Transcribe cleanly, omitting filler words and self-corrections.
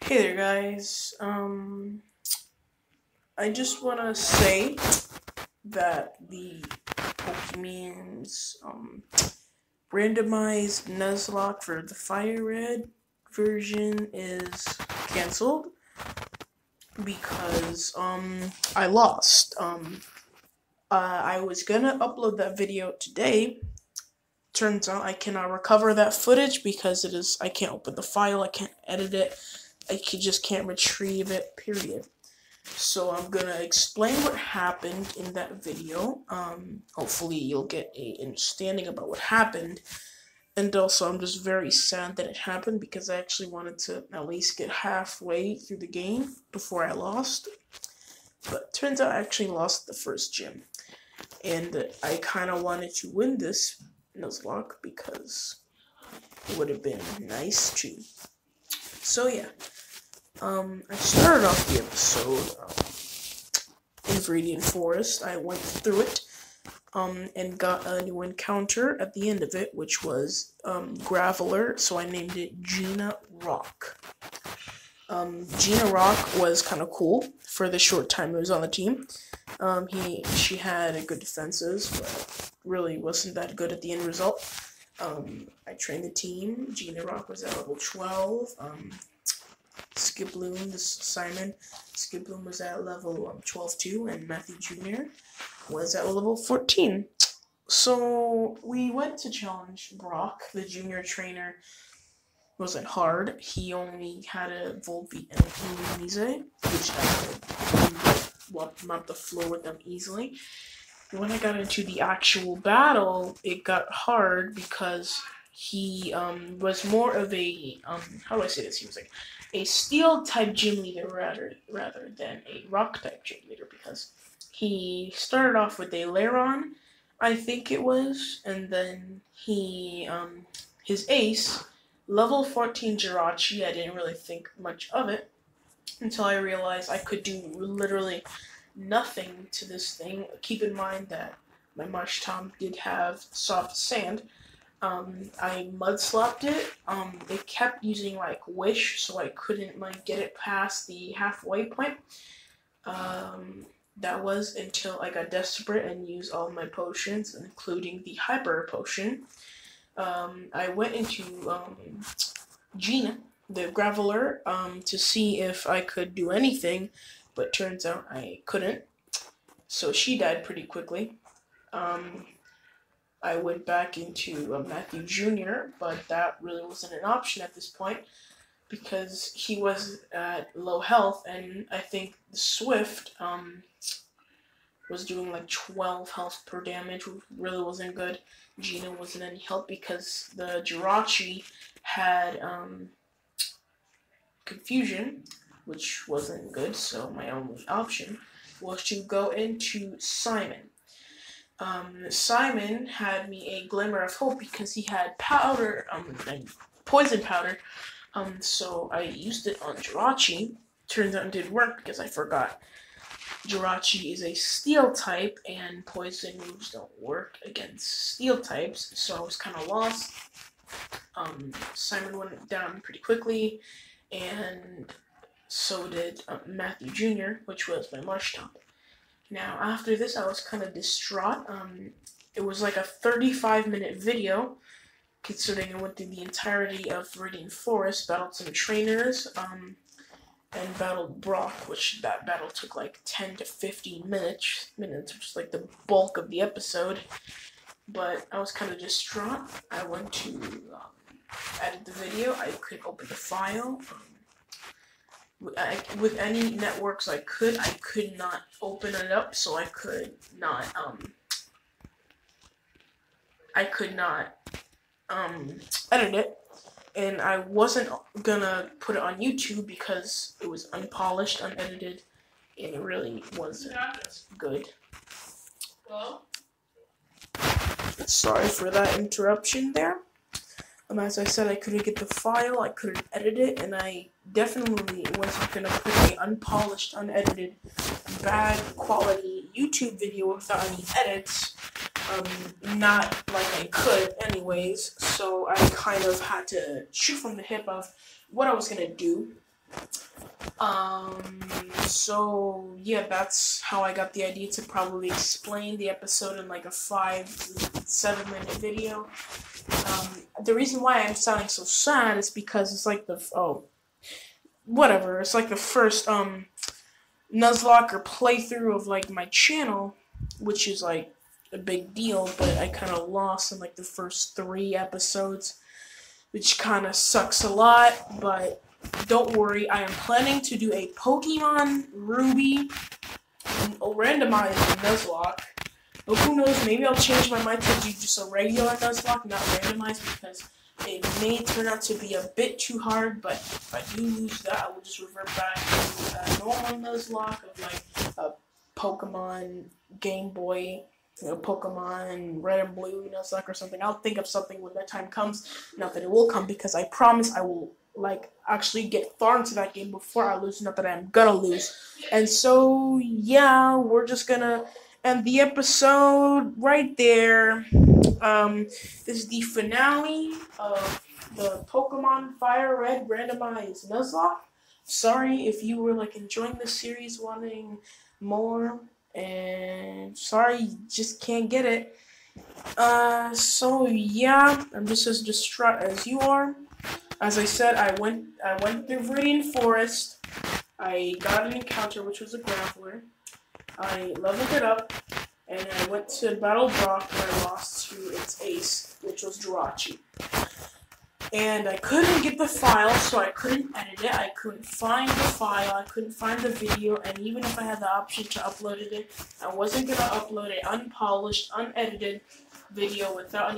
Hey there, guys. I just want to say that the Pokemon's randomized Nuzlocke for the Fire Red version is canceled because I lost. I was gonna upload that video today. Turns out I cannot recover that footage because I can't open the file, I can't edit it, just can't retrieve it, period. So I'm gonna explain what happened in that video. Hopefully you'll get a understanding about what happened. And also I'm just very sad that it happened because I actually wanted to at least get halfway through the game before I lost. But turns out I actually lost the first gym. And I kind of wanted to win this Nuzlocke because it would have been nice too. So yeah, I started off the episode in Viridian Forest. I went through it and got a new encounter at the end of it, which was Graveler, so I named it Gina Rock. Gina Rock was kind of cool for the short time it was on the team. She had good defenses, but really wasn't that good at the end result. I trained the team. Gina Rock was at level 12. Skiploom, Simon Skiploom was at level 12 too, and Matthew Jr. was at level 14. So we went to challenge Brock, the junior trainer. Wasn't hard. He only had a Volbeat and Nuzlocke, which I could mop the floor with them easily. When I got into the actual battle, it got hard because he was more of a how do I say this? He was like a steel type gym leader rather than a rock type gym leader, because he started off with a Lairon, I think it was, and then he his ace, level 14 Jirachi. I didn't really think much of it until I realized I could do literally nothing to this thing. Keep in mind that my Marsh Tom did have soft sand. I mud slapped it. It kept using like Wish, so I couldn't like get it past the halfway point. That was until I got desperate and used all my potions, including the Hyper Potion. I went into Gina, the Graveler, to see if I could do anything, but turns out I couldn't. So she died pretty quickly. I went back into Matthew Jr., but that really wasn't an option at this point because he was at low health, and I think the Swift was doing like 12 health per damage, which really wasn't good. Gina wasn't any help because the Jirachi had Confusion, which wasn't good, so my only option was to go into Simon. Simon had me a glimmer of hope because he had powder, and poison powder, so I used it on Jirachi. Turns out it didn't work because I forgot Jirachi is a steel type, and poison moves don't work against steel types, so I was kind of lost. Simon went down pretty quickly, and so did Matthew Jr., which was my Marsh Top. Now, after this, I was kind of distraught. It was like a 35-minute video, considering I went through the entirety of Viridian Forest, battled some trainers, and battled Brock, which that battle took like 10 to 15 minutes, which is like the bulk of the episode. But I was kind of distraught. I went to edit the video. I couldn't open the file. With any networks I could not open it up, so I could not edit it, and I wasn't gonna put it on YouTube because it was unpolished, unedited, and it really wasn't good. Well, sorry for that interruption there. As I said, I couldn't get the file, I couldn't edit it, and I definitely wasn't going to put an unpolished, unedited, bad quality YouTube video without any edits. Not like I could anyways, so I kind of had to shoot from the hip of what I was going to do. So yeah, that's how I got the idea to probably explain the episode in like a 5-7 minute video. The reason why I'm sounding so sad is because it's like whatever. It's like the first Nuzlocke or playthrough of like my channel, which is like a big deal. But I kind of lost in like the first 3 episodes, which kind of sucks a lot. But don't worry, I am planning to do a Pokemon Ruby randomized Nuzlocke. But who knows, maybe I'll change my mind to do just a regular Nuzlocke, not randomized, because it may turn out to be a bit too hard, but if I do lose that, I will just revert back to a normal Nuzlocke of like a Pokemon Game Boy, Pokemon Red and Blue Nuzlocke or something. I'll think of something when that time comes. Not that it will come, because I promise I will actually get far into that game before I lose. Not that I'm gonna lose. And so yeah, we're just gonna end the episode right there. This is the finale of the Pokemon Fire Red randomized Nuzlocke. Sorry if you were enjoying the series, wanting more, and sorry, just can't get it. So yeah, I'm just as distraught as you are. As I said, I went through Viridian Forest. I got an encounter, which was a Graveler. I leveled it up, and I went to Battle Rock, where I lost to its ace, which was Jirachi. And I couldn't get the file, so I couldn't edit it. I couldn't find the file. I couldn't find the video, and even if I had the option to upload it, I wasn't gonna upload an unpolished, unedited video without any